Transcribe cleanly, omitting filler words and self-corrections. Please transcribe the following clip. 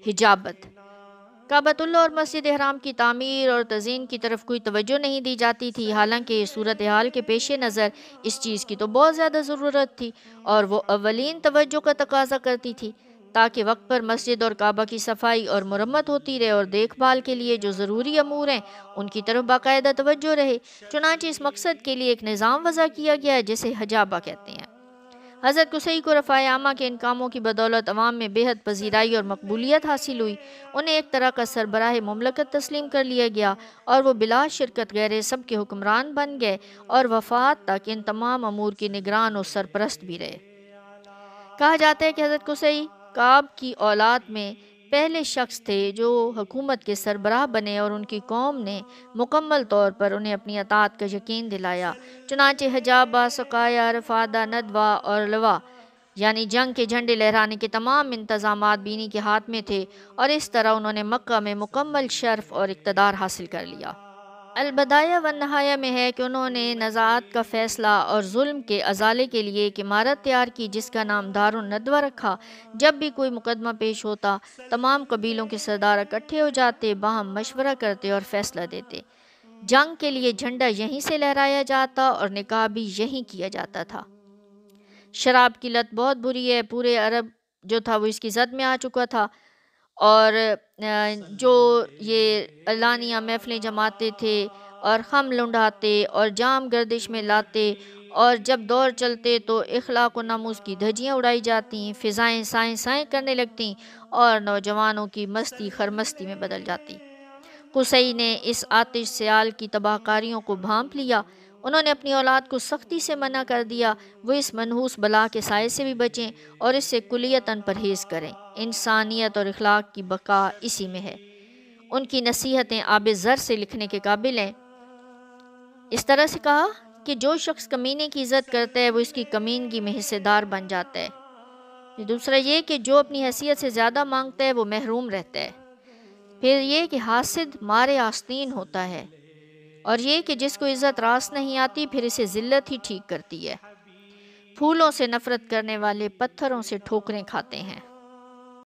حجابت۔ کعبۃ اللہ اور مسجد حرام کی تعمیر اور تزئین کی طرف کوئی توجہ نہیں دی جاتی تھی، حالانکہ صورتحال کے پیش نظر اس چیز کی تو بہت زیادہ ضرورت تھی اور وہ اولین توجہ کا تقاضا کرتی تھی، تاکہ وقت پر مسجد اور کعبہ کی صفائی اور مرمت ہوتی رہے اور دیکھ بھال کے لیے جو ضروری امور ہیں ان کی طرف باقاعدہ توجہ رہے۔ چنانچہ اس مقصد کے لیے ایک نظام وضع کیا گیا ہے جسے حجابہ کہتے ہیں۔ حضرت قصی کو رفاع عامہ کے ان کاموں کی بدولت عوام میں بے حد پذیرائی اور مقبولیت حاصل ہوئی، انہیں ایک طرح کا سربراہ مملکت تسلیم کر لیا گیا اور وہ بلا شرکت غیر سب کے حکمران بن گئے اور وفات تک ان تمام امور کی نگران اور سرپرست بھی رہے۔ کہا جاتا ہے کہ حضرت قصی کعب کی اولاد میں پہلے شخص تھے جو حکومت کے سربراہ بنے اور ان کی قوم نے مکمل طور پر انہیں اپنی اطاعت کا یقین دلایا۔ چنانچہ حجابہ، سقایہ، رفادہ، ندوہ اور لواء یعنی جنگ کے جھنڈے لہرانے کے تمام انتظامات بھی انہی کے ہاتھ میں تھے اور اس طرح انہوں نے مکہ میں مکمل شرف اور اقتدار حاصل کر لیا۔ البدایہ والنہایہ میں ہے کہ انہوں نے نزاعات کا فیصلہ اور ظلم کے ازالے کے لیے ایک عمارت تیار کی جس کا نام دار الندوہ رکھا۔ جب بھی کوئی مقدمہ پیش ہوتا تمام قبیلوں کے سردار اکٹھے ہو جاتے، باہم مشورہ کرتے اور فیصلہ دیتے۔ جنگ کے لیے جھنڈا یہیں سے لہرایا جاتا اور نکاح بھی یہیں کیا جاتا تھا۔ شراب کی لت بہت بری ہے، پورے عرب جو تھا وہ اس کی زد میں آ چکا تھا اور جو یہ اعلانیہ محفلیں جماتے تھے اور خم لنڈھاتے اور جام گردش میں لاتے اور جب دور چلتے تو اخلاق و ناموس کی دھجیاں اڑائی جاتی، فضائیں سائیں سائیں کرنے لگتیں اور نوجوانوں کی مستی خرمستی میں بدل جاتی۔ قصی نے اس آتش سیال کی تباہ کاریوں کو بھانپ لیا۔ انہوں نے اپنی اولاد کو سختی سے منع کر دیا وہ اس منحوس بلا کے سائے سے بھی بچیں اور اس سے کلیتاً پرہیز کریں۔ انسانیت اور اخلاق کی بقا اسی میں ہے۔ ان کی نصیحتیں آب زر سے لکھنے کے قابل ہیں۔ اس طرح سے کہا کہ جو شخص کمینے کی عزت کرتا ہے وہ اس کی کمینگی میں حصے دار بن جاتا ہے۔ دوسرا یہ کہ جو اپنی حیثیت سے زیادہ مانگتا ہے وہ محروم رہتا ہے۔ پھر یہ کہ حاسد مارے آستین ہوتا ہے، اور یہ کہ جس کو عزت راس نہیں آتی پھر اسے ذلت ہی ٹھیک کرتی ہے۔ پھولوں سے نفرت کرنے والے پتھروں سے ٹھوکریں کھاتے ہیں۔